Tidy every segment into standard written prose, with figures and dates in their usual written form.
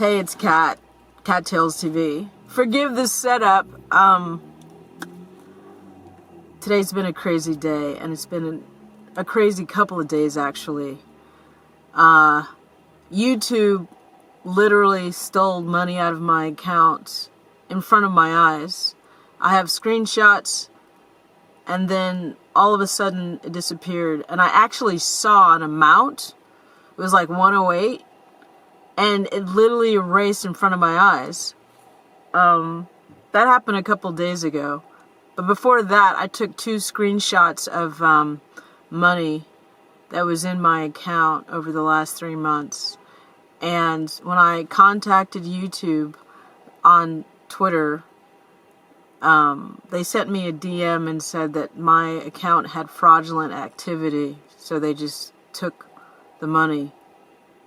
Hey, it's Kattalestv. Forgive this setup. Today's been a crazy day, and it's been a crazy couple of days, actually. YouTube literally stole money out of my account in front of my eyes. I have screenshots, and then all of a sudden it disappeared. And I actually saw an amount. It was like 108. And it literally erased in front of my eyes. That happened a couple days ago. But before that, I took 2 screenshots of money that was in my account over the last 3 months. And when I contacted YouTube on Twitter, they sent me a DM and said that my account had fraudulent activity. So they just took the money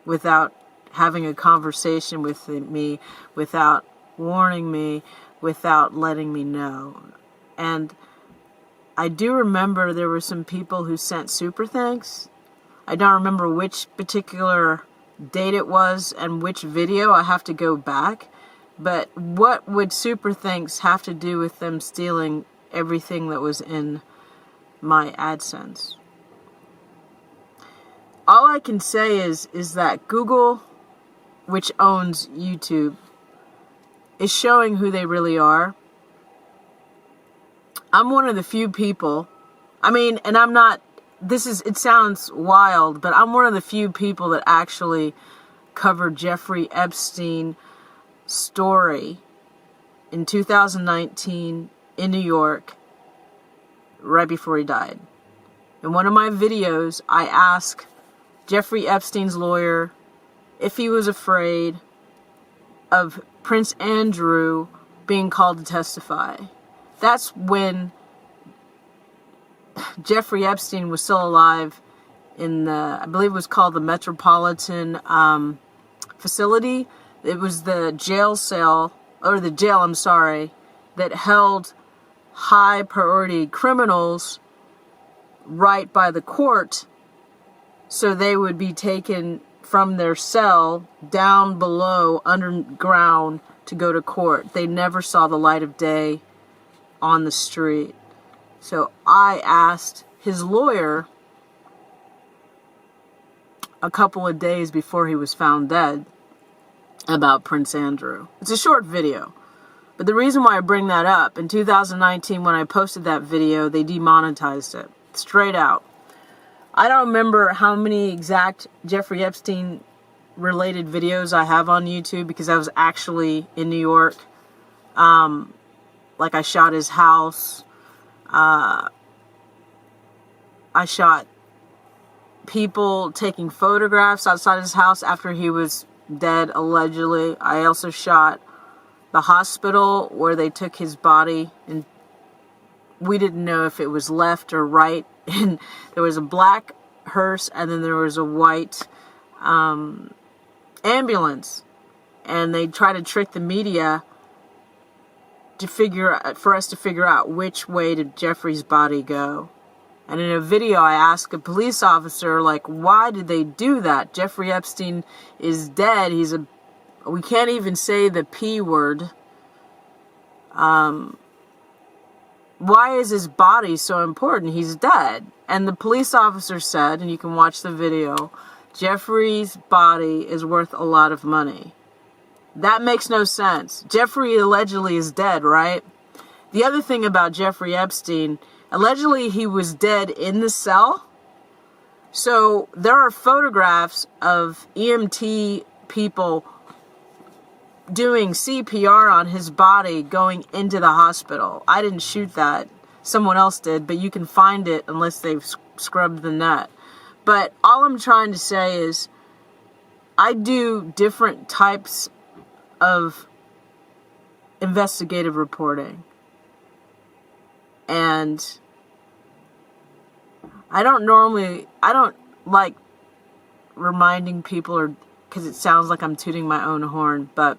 without having a conversation with me, without warning me, without letting me know. And I do remember there were some people who sent super thanks. I don't remember which particular date it was and which video. I have to go back. But what would super thanks have to do with them stealing everything that was in my Adsense? All I can say is that Google, which owns YouTube, is showing who they really are. I'm one of the few people, and I'm not, it sounds wild, but I'm one of the few people that actually covered Jeffrey Epstein's story in 2019 in New York, right before he died. In one of my videos, I asked Jeffrey Epstein's lawyer if he was afraid of Prince Andrew being called to testify. That's when Jeffrey Epstein was still alive in the, I believe it was called the Metropolitan Facility. It was the jail cell, or the jail, I'm sorry, that held high priority criminals right by the court, so they would be taken from their cell down below underground to go to court. They never saw the light of day on the street. So I asked his lawyer a couple of days before he was found dead about Prince Andrew. It's a short video. But the reason why I bring that up, in 2019 when I posted that video, they demonetized it. Straight out. I don't remember how many exact Jeffrey Epstein related videos I have on YouTube, because I was actually in New York. Like I shot his house. I shot people taking photographs outside his house after he was dead, allegedly. I also shot the hospital where they took his body, and we didn't know if it was left or right. And there was a black hearse, and then there was a white ambulance, and they tried to trick the media for us to figure out which way did Jeffrey's body go. And in a video, I asked a police officer, like, why did they do that? Jeffrey Epstein is dead. We can't even say the P word. Why is his body so important? He's dead. And the police officer said, and you can watch the video, Jeffrey's body is worth a lot of money. That makes no sense. Jeffrey allegedly is dead, right? The other thing about Jeffrey Epstein, allegedly he was dead in the cell. So there are photographs of EMT people doing CPR on his body going into the hospital. I didn't shoot that. Someone else did, but you can find it unless they've scrubbed the net. But all I'm trying to say is I do different types of investigative reporting. And I don't like reminding people, or because it sounds like I'm tooting my own horn, but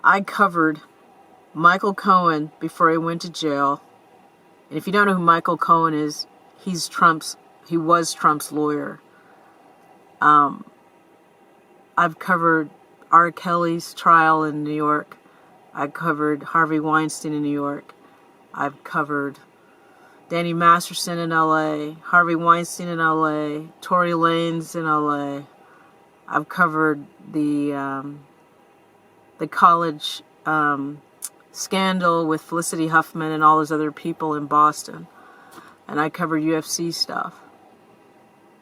I covered Michael Cohen before he went to jail. And if you don't know who Michael Cohen is, he was Trump's lawyer. I've covered R. Kelly's trial in New York. I covered Harvey Weinstein in New York. I've covered Danny Masterson in LA, Harvey Weinstein in LA, Tory Lanez in LA. I've covered the college scandal with Felicity Huffman and all those other people in Boston. And I covered UFC stuff.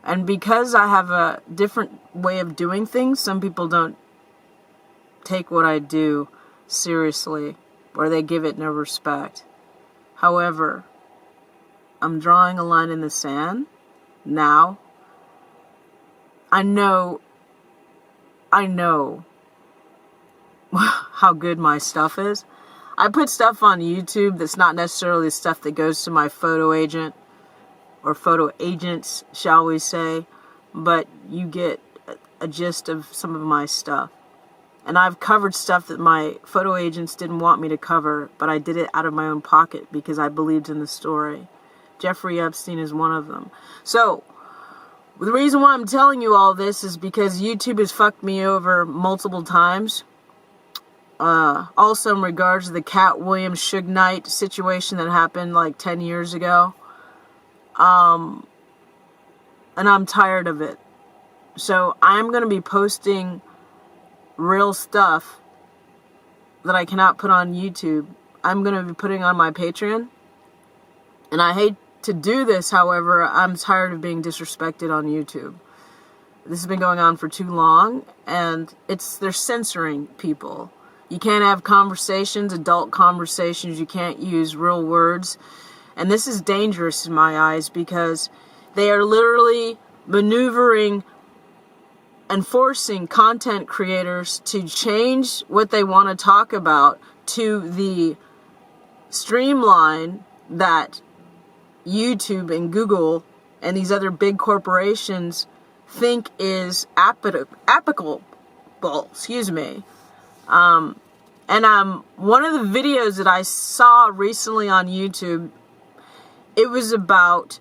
And because I have a different way of doing things, some people don't take what I do seriously, or they give it no respect. However, I'm drawing a line in the sand now. I know how good my stuff is. I put stuff on YouTube that's not necessarily stuff that goes to my photo agent or photo agents, shall we say, but you get a gist of some of my stuff. And I've covered stuff that my photo agents didn't want me to cover, but I did it out of my own pocket because I believed in the story. Jeffrey Epstein is one of them. So, the reason why I'm telling you all this is because YouTube has fucked me over multiple times. Also in regards to the Cat Williams Suge Knight situation that happened like 10 years ago. And I'm tired of it. So I'm going to be posting real stuff that I cannot put on YouTube. I'm going to be putting on my Patreon. And I hate to do this, however, I'm tired of being disrespected on YouTube. This has been going on for too long, and they're censoring people. You can't have conversations, adult conversations. You can't use real words. And this is dangerous in my eyes because they are literally maneuvering and forcing content creators to change what they want to talk about to the streamline that YouTube and Google and these other big corporations think is applicable. Excuse me. And one of the videos that I saw recently on YouTube, it was about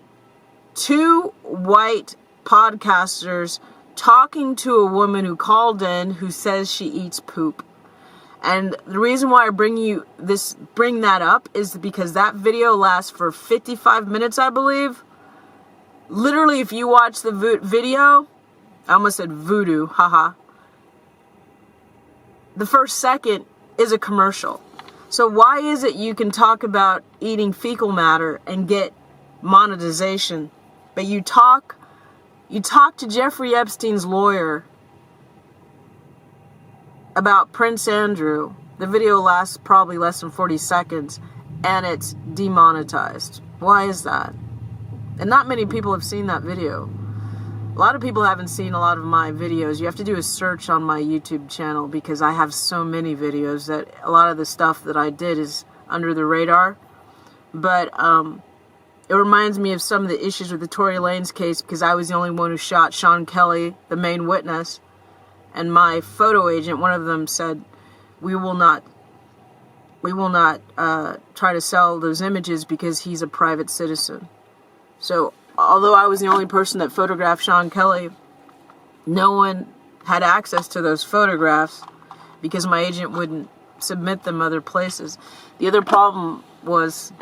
two white podcasters talking to a woman who called in who says she eats poop. And the reason why I bring that up is because that video lasts for 55 minutes, I believe. Literally, if you watch the video, I almost said voodoo, haha. The first second is a commercial. So why is it you can talk about eating fecal matter and get monetization, but you talk to Jeffrey Epstein's lawyer about Prince Andrew? The video lasts probably less than 40 seconds, and it's demonetized. Why is that? And not many people have seen that video. A lot of people haven't seen a lot of my videos. You have to do a search on my YouTube channel because I have so many videos that a lot of the stuff that I did is under the radar. But it reminds me of some of the issues with the Tory Lanez case because I was the only one who shot Sean Kelly, the main witness. And my photo agent, one of them said, we will not try to sell those images because he's a private citizen. So, although I was the only person that photographed Sean Kelly, no one had access to those photographs because my agent wouldn't submit them other places. The other problem was,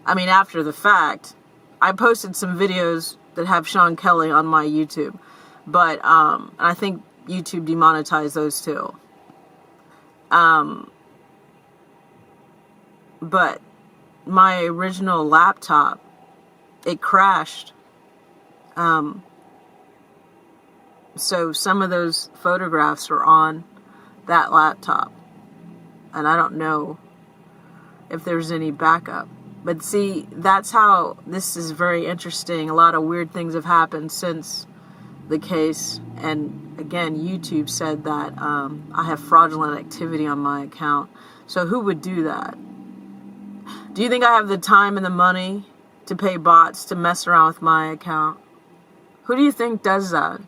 after the fact, I posted some videos that have Sean Kelly on my YouTube, but I think YouTube demonetized those too. But my original laptop, it crashed. So some of those photographs are on that laptop. And I don't know if there's any backup. But see, that's how this is very interesting. A lot of weird things have happened since the case. And again, YouTube said that I have fraudulent activity on my account. So who would do that? Do you think I have the time and the money to pay bots to mess around with my account? Who do you think does that?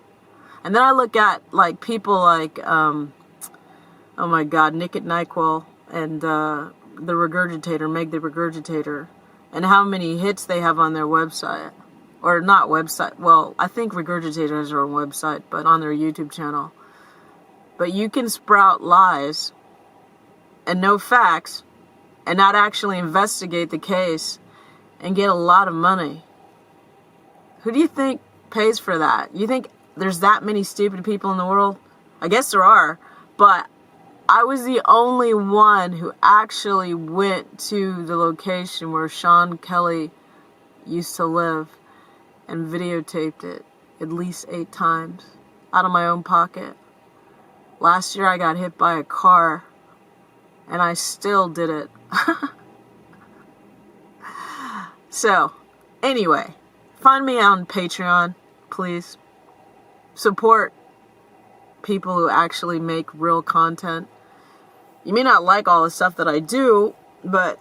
And then I look at people like, oh my God, Nick at NyQuil and the Regurgitator, Meg the Regurgitator, and how many hits they have on their website. Or not website, well, I think Regurgitator has their own website, but on their YouTube channel. But you can sprout lies and no facts and not actually investigate the case and get a lot of money. Who do you think pays for that? You think there's that many stupid people in the world? I guess there are, but I was the only one who actually went to the location where Sean Kelly used to live and videotaped it at least 8 times out of my own pocket. Last year I got hit by a car and I still did it. So, anyway, find me on Patreon, please. Support people who actually make real content. You may not like all the stuff that I do, but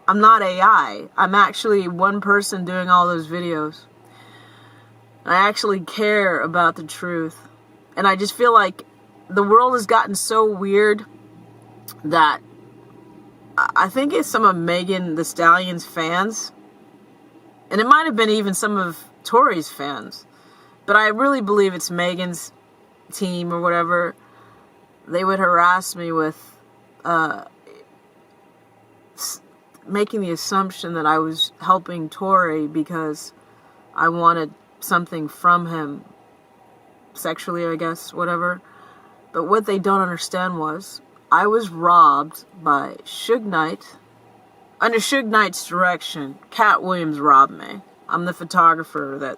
I'm not AI. I'm actually one person doing all those videos. I actually care about the truth. And I just feel like the world has gotten so weird that I think it's some of Megan Thee Stallion's fans, and it might have been even some of Tory's fans, but I really believe it's Megan's team or whatever. They would harass me with making the assumption that I was helping Tory because I wanted something from him, sexually, I guess, whatever. But what they don't understand was I was robbed by Suge Knight. Under Suge Knight's direction, Cat Williams robbed me. I'm the photographer that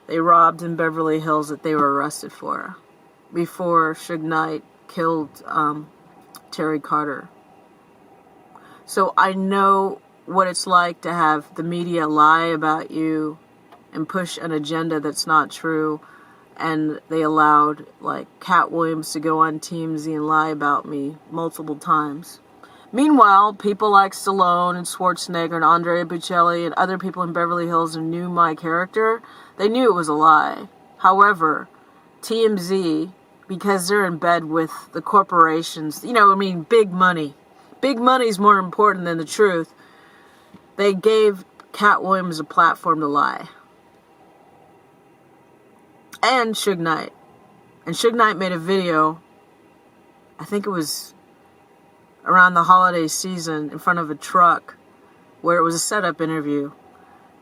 they robbed in Beverly Hills that they were arrested for before Suge Knight killed Terry Carter. So I know what it's like to have the media lie about you and push an agenda that's not true. And they allowed, like, Cat Williams to go on TMZ and lie about me multiple times. Meanwhile, people like Stallone and Schwarzenegger and Andrea Bocelli and other people in Beverly Hills who knew my character, they knew it was a lie. However, TMZ, because they're in bed with the corporations, big money. Big money is more important than the truth. They gave Cat Williams a platform to lie. And Suge Knight. And Suge Knight made a video, I think it was around the holiday season, in front of a truck, where it was a setup interview.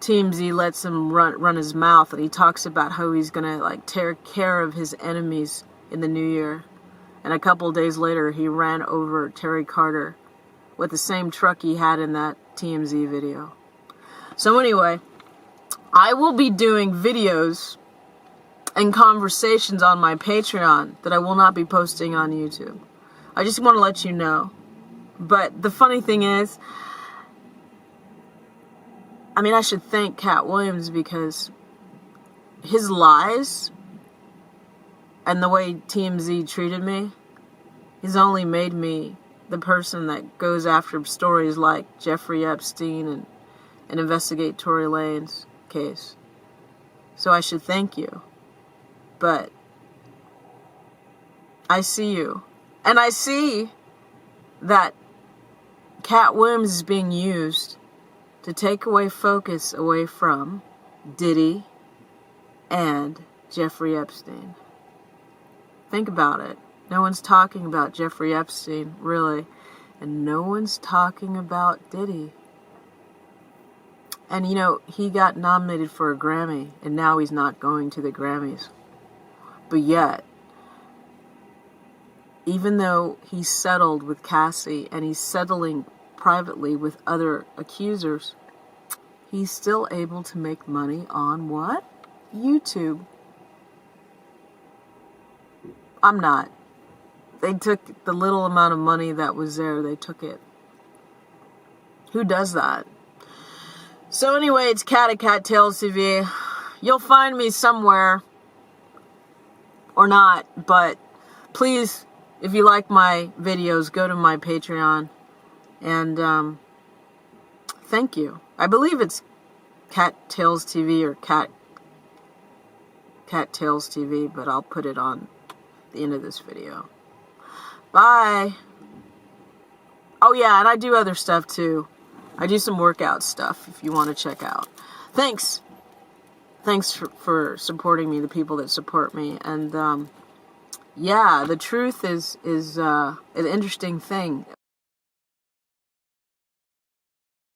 TMZ lets him run his mouth, and he talks about how he's gonna, like, take care of his enemies in the new year. And a couple of days later, he ran over Terry Carter with the same truck he had in that TMZ video. So anyway, I will be doing videos and conversations on my Patreon that I will not be posting on YouTube. I just want to let you know. But the funny thing is, I should thank Cat Williams because his lies and the way TMZ treated me has only made me the person that goes after stories like Jeffrey Epstein and investigate Tory Lanez case. So I should thank you. But I see you. And I see that Cat Williams is being used to take away focus away from Diddy and Jeffrey Epstein. Think about it. No one's talking about Jeffrey Epstein, really. And no one's talking about Diddy. And he got nominated for a Grammy, and now he's not going to the Grammys. But yet, even though he settled with Cassie and he's settling privately with other accusers, he's still able to make money on what? YouTube. I'm not. They took the little amount of money that was there, they took it. Who does that? So anyway, it's Kat at Kattalestv. You'll find me somewhere. Or not, but please, if you like my videos, go to my Patreon, and thank you. I believe it's Kattalestv or Kattalestv, but I'll put it on the end of this video. Bye. Oh yeah, and I do other stuff too. I do some workout stuff if you want to check out. Thanks. Thanks for supporting me, the people that support me. And yeah, the truth is an interesting thing.